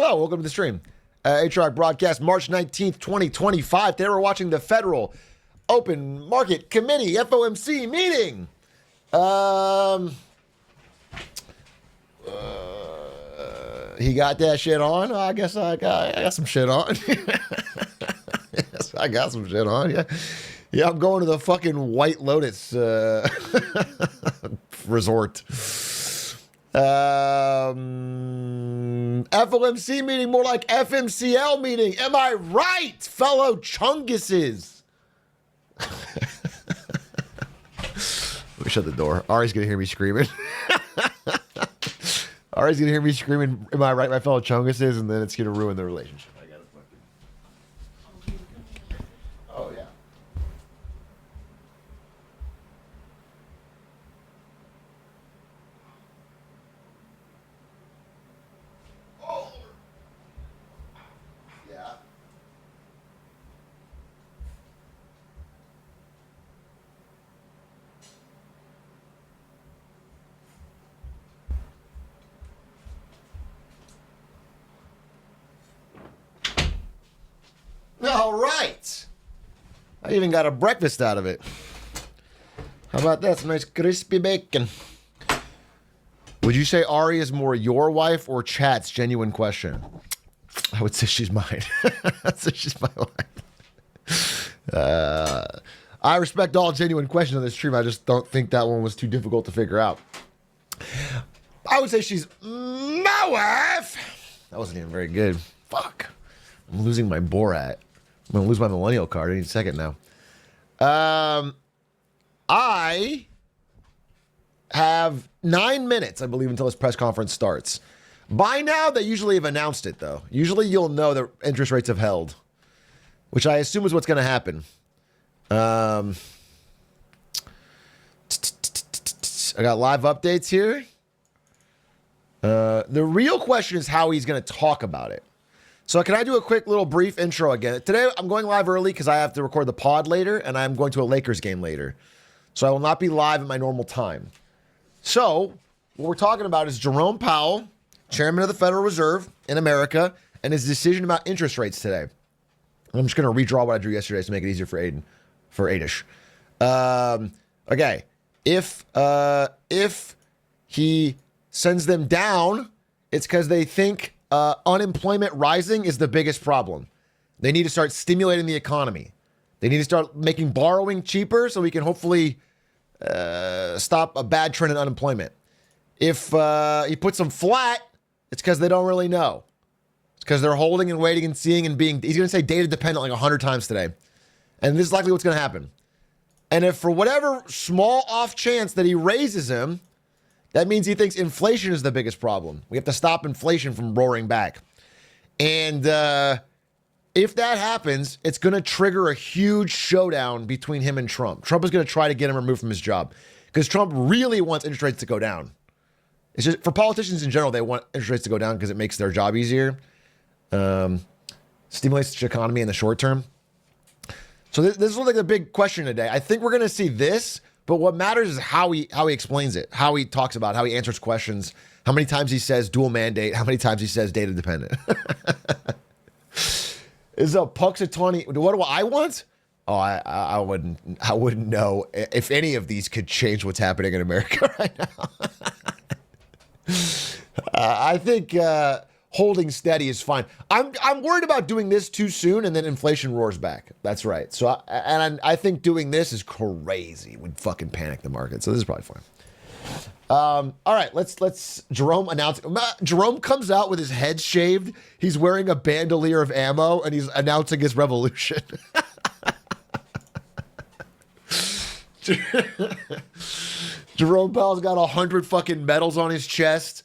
Hello, welcome to the stream. HROC broadcast March 19th, 2025. Today we're watching the Federal Open Market Committee, FOMC meeting. He got that shit on. I guess I got some shit on. Yes, I got some shit on. Yeah, I'm going to the fucking White Lotus resort. FOMC meeting, more like FMCL meeting. Am I right, fellow Chunguses? Let me shut the door. Ari's gonna hear me screaming. Ari's gonna hear me screaming, am I right, my fellow Chunguses? And then it's gonna ruin the relationship. I gotta fucking... Oh, yeah. Oh! Yeah. All right. I even got a breakfast out of it. How about that? Some nice crispy bacon. Would you say Ari is more your wife or Chat's genuine question? I would say she's mine. I'd say she's my wife. I respect all genuine questions on this stream. I just don't think that one was too difficult to figure out. I would say she's my wife. That wasn't even very good. Fuck. I'm losing my Borat. I'm going to lose my millennial card any second now. I have 9 minutes, I believe, until this press conference starts. By now, they usually have announced it, though. Usually, you'll know that interest rates have held, which I assume is what's going to happen. I got live updates here. The real question is how he's going to talk about it. So can I do a quick little brief intro again? Today, I'm going live early because I have to record the pod later, and I'm going to a Lakers game later. So I will not be live at my normal time. So what we're talking about is Jerome Powell, chairman of the Federal Reserve in America, and his decision about interest rates today. I'm just going to redraw what I drew yesterday to make it easier for Aiden, for Aidish. Okay, if he sends them down, it's because they think unemployment rising is the biggest problem. They need to start stimulating the economy. They need to start making borrowing cheaper so we can hopefully stop a bad trend in unemployment. If he puts them flat, it's because they don't really know. It's because they're holding and waiting and seeing and being, he's going to say data dependent like 100 times today. And this is likely what's going to happen. And if for whatever small off chance that he raises him, that means he thinks inflation is the biggest problem. We have to stop inflation from roaring back. And if that happens, it's going to trigger a huge showdown between him and Trump. Trump is going to try to get him removed from his job because Trump really wants interest rates to go down. It's just for politicians in general, they want interest rates to go down because it makes their job easier, stimulates the economy in the short term. So this is like the big question today. I think we're going to see this, but what matters is how he explains it, how he talks about it, how he answers questions, how many times he says dual mandate, how many times he says data dependent. Is a Puxatawny? What do I want? Oh, I wouldn't know if any of these could change what's happening in America right now. I think holding steady is fine. I'm worried about doing this too soon and then inflation roars back. That's right. So I think doing this is crazy. We'd fucking panic the market. So this is probably fine. All right, let's Jerome announce. Jerome comes out with his head shaved. He's wearing a bandolier of ammo and he's announcing his revolution. Jerome Powell's got 100 fucking medals on his chest,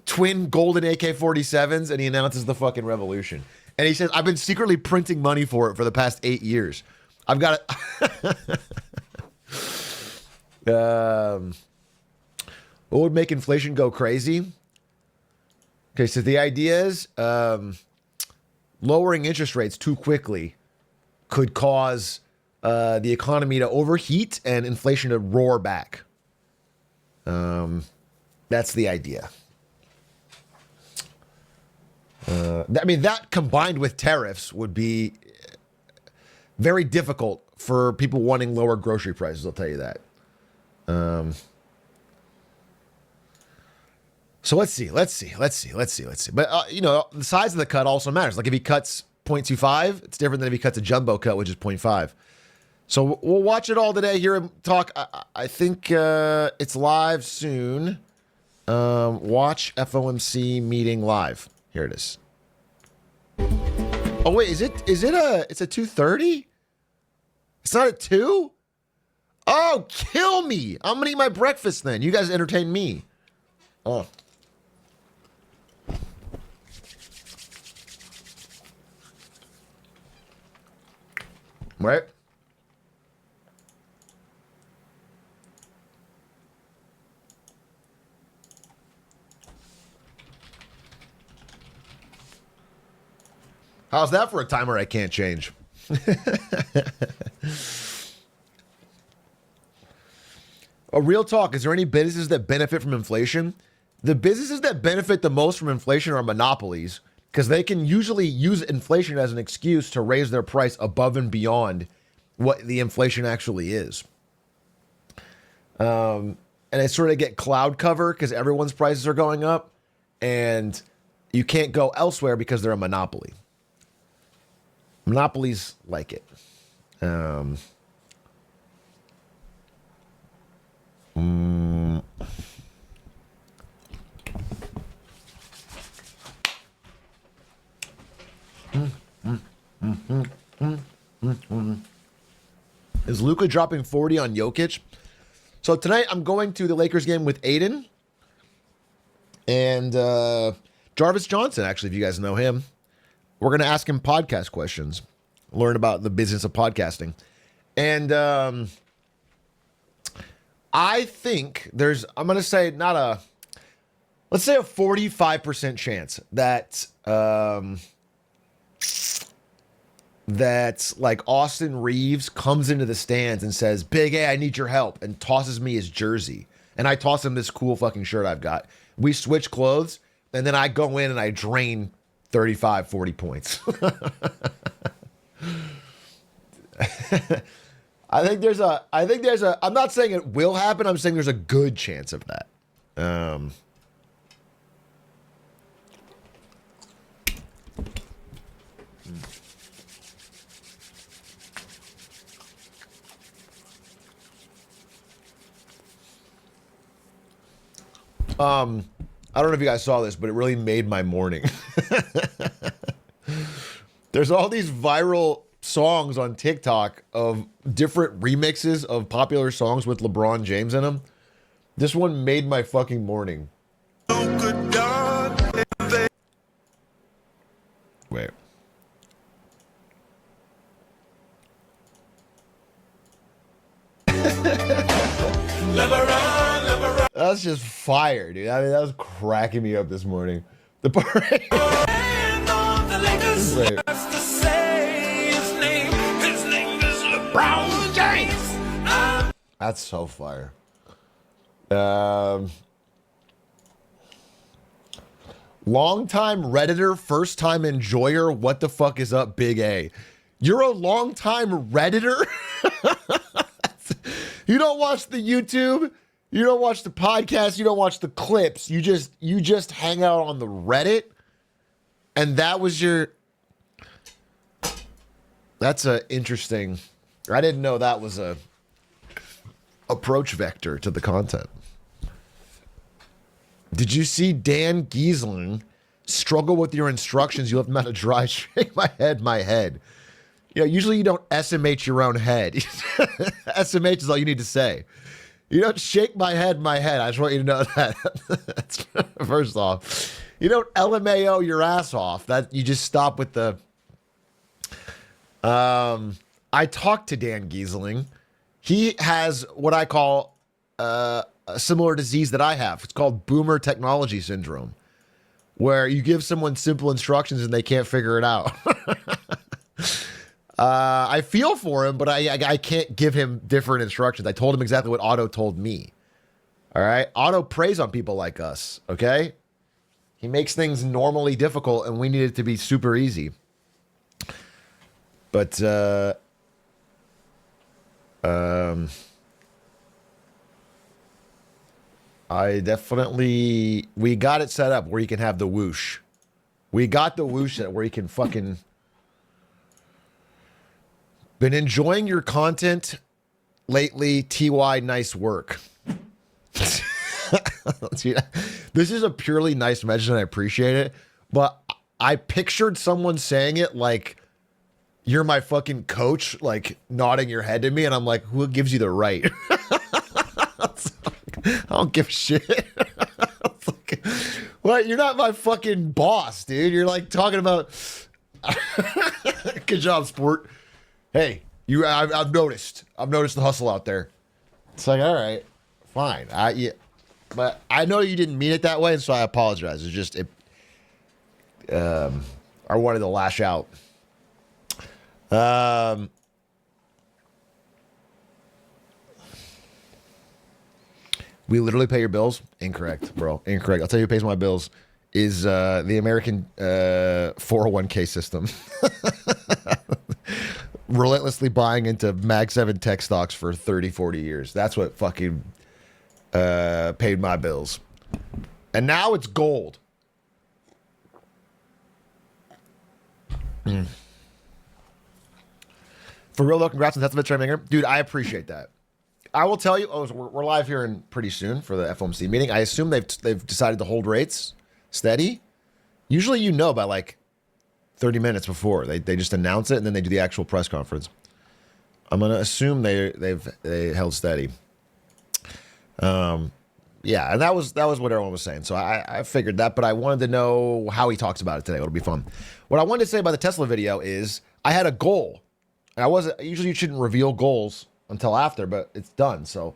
twin golden AK-47s, and he announces the fucking revolution. And he says, I've been secretly printing money for it for the past 8 years. I've got it. What would make inflation go crazy? Okay, so the idea is lowering interest rates too quickly could cause the economy to overheat and inflation to roar back. That's the idea. I mean, that combined with tariffs would be very difficult for people wanting lower grocery prices. I'll tell you that. So let's see. But, you know, the size of the cut also matters. Like if he cuts 0.25, it's different than if he cuts a jumbo cut, which is 0.5. So we'll watch it all today here and talk. I think it's live soon. Watch FOMC meeting live. Here it is. Oh wait, it's a 2:30? It's not at 2? Oh, kill me. I'm gonna eat my breakfast then. You guys entertain me. Oh. Right? How's that for a timer I can't change? A real talk, is there any businesses that benefit from inflation? The businesses that benefit the most from inflation are monopolies, because they can usually use inflation as an excuse to raise their price above and beyond what the inflation actually is. And they sort of get cloud cover because everyone's prices are going up, and you can't go elsewhere because they're a monopoly. Monopolies like it. Is Luka dropping 40 on Jokic? So tonight I'm going to the Lakers game with Aiden and Jarvis Johnson, actually, if you guys know him. We're going to ask him podcast questions, learn about the business of podcasting. And I think I'm going to say let's say a 45% chance that like Austin Reeves comes into the stands and says, "Big A, I need your help," and tosses me his jersey. And I toss him this cool fucking shirt I've got. We switch clothes, and then I go in and I drain 35, 40 points. I'm not saying it will happen. I'm saying there's a good chance of that. I don't know if you guys saw this, but it really made my morning. There's all these viral songs on TikTok of different remixes of popular songs with LeBron James in them. This one made my fucking morning. Wait. That's just fire, dude. I mean, that was cracking me up this morning. The parade. That's so fire. Long-time Redditor, first-time enjoyer. What the fuck is up, Big A? You're a long-time Redditor? You don't watch the YouTube? You don't watch the podcast, you don't watch the clips, you just hang out on the Reddit, and that was that's a interesting, I didn't know that was a approach vector to the content. Did you see Dan Giesling struggle with your instructions? You left him out to dry. Shake my head. You know, usually you don't SMH your own head. SMH is all you need to say. You don't shake my head. I just want you to know that. That's, first off, you don't LMAO your ass off. That you just stop with the. I talked to Dan Giesling. He has what I call a similar disease that I have. It's called boomer technology syndrome, where you give someone simple instructions and they can't figure it out. I feel for him, but I can't give him different instructions. I told him exactly what Otto told me. All right? Otto preys on people like us, okay? He makes things normally difficult, and we need it to be super easy. But I definitely, we got it set up where you can have the whoosh. We got the whoosh set where you can fucking. Been enjoying your content lately, TY. Nice work. This is a purely nice message, and I appreciate it. But I pictured someone saying it like, "You're my fucking coach," like nodding your head to me, and I'm like, "Who gives you the right?" I don't give a shit. Like, what? You're not my fucking boss, dude. You're like talking about. Good job, sport. Hey, you. I've noticed. I've noticed the hustle out there. It's like, all right, fine. Yeah, but I know you didn't mean it that way, and so I apologize. It's just I wanted to lash out. We literally pay your bills? Incorrect, bro. Incorrect. I'll tell you who pays my bills is the American 401k system. Relentlessly buying into Mag 7 tech stocks for 30, 40 years. That's what fucking paid my bills. And now it's gold. For real though, congrats on Tesla Trade. Dude, I appreciate that. I will tell you. Oh, so we're live here in pretty soon for the FOMC meeting. I assume they've decided to hold rates steady. Usually, you know, by like 30 minutes before they just announce it and then they do the actual press conference. I'm gonna assume they held steady. Yeah, and that was what everyone was saying. So I figured that, but I wanted to know how he talks about it today. It'll be fun. What I wanted to say about the Tesla video is I had a goal. And I wasn't usually you shouldn't reveal goals until after, but it's done. So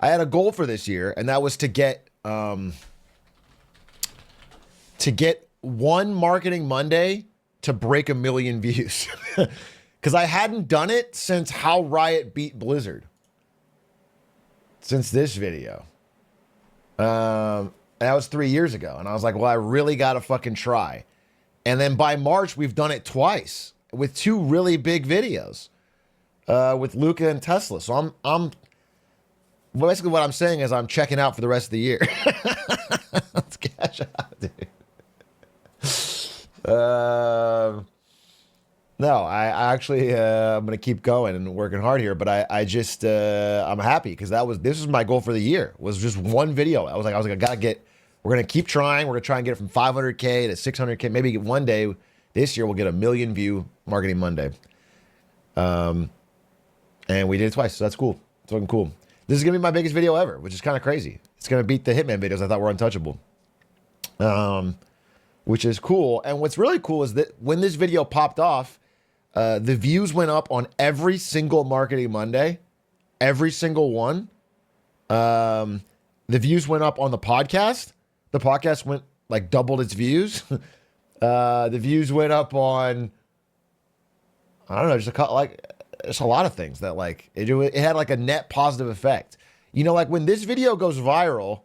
I had a goal for this year, and that was to get one Marketing Monday to break 1 million views. Because I hadn't done it since How Riot Beat Blizzard. Since this video. And that was 3 years ago. And I was like, well, I really got to fucking try. And then by March, we've done it twice with 2 really big videos. With Luca and Tesla. So I'm basically what I'm saying is I'm checking out for the rest of the year. Let's cash out, dude. No, I actually I'm gonna keep going and working hard here, but I just I'm happy because this was my goal for the year, was just one video. I was like I gotta get, we're gonna keep trying, we're gonna try and get it from 500k to 600k, maybe one day this year we'll get 1 million view Marketing Monday. And we did it twice, so that's cool. It's fucking cool. This is gonna be my biggest video ever, which is kind of crazy. It's gonna beat the Hitman videos I thought were untouchable. Which is cool. And what's really cool is that when this video popped off, the views went up on every single Marketing Monday, every single one. The views went up on the podcast. The podcast went like doubled its views. The views went up on, I don't know, just a couple, like. There's a lot of things that like it had like a net positive effect. You know, like when this video goes viral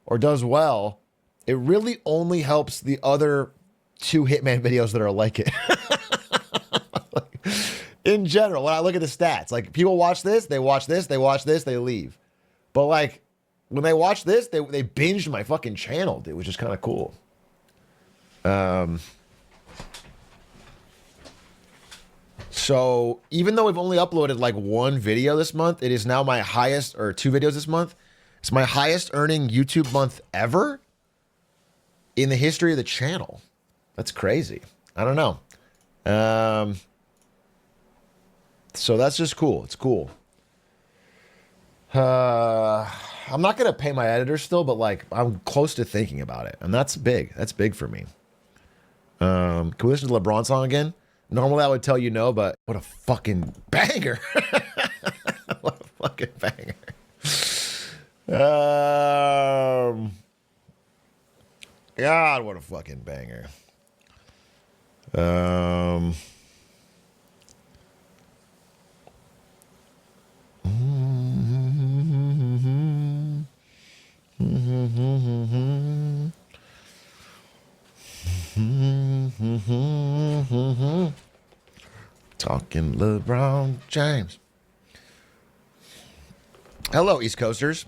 or does well, it really only helps the other 2 Hitman videos that are like it. Like, in general, when I look at the stats, like people watch this, they watch this, they watch this, they leave. But like when they watch this, they binged my fucking channel, dude, which is kind of cool. So even though we've only uploaded like 1 video this month, it is now my highest, or 2 videos this month. It's my highest earning YouTube month ever in the history of the channel. That's crazy. I don't know. So that's just cool. It's cool. I'm not going to pay my editor still, but like I'm close to thinking about it. And that's big. That's big for me. Can we listen to the LeBron song again? Normally I would tell you no, but what a fucking banger. What a fucking banger. God, what a fucking banger. Talking LeBron James. Hello, East Coasters.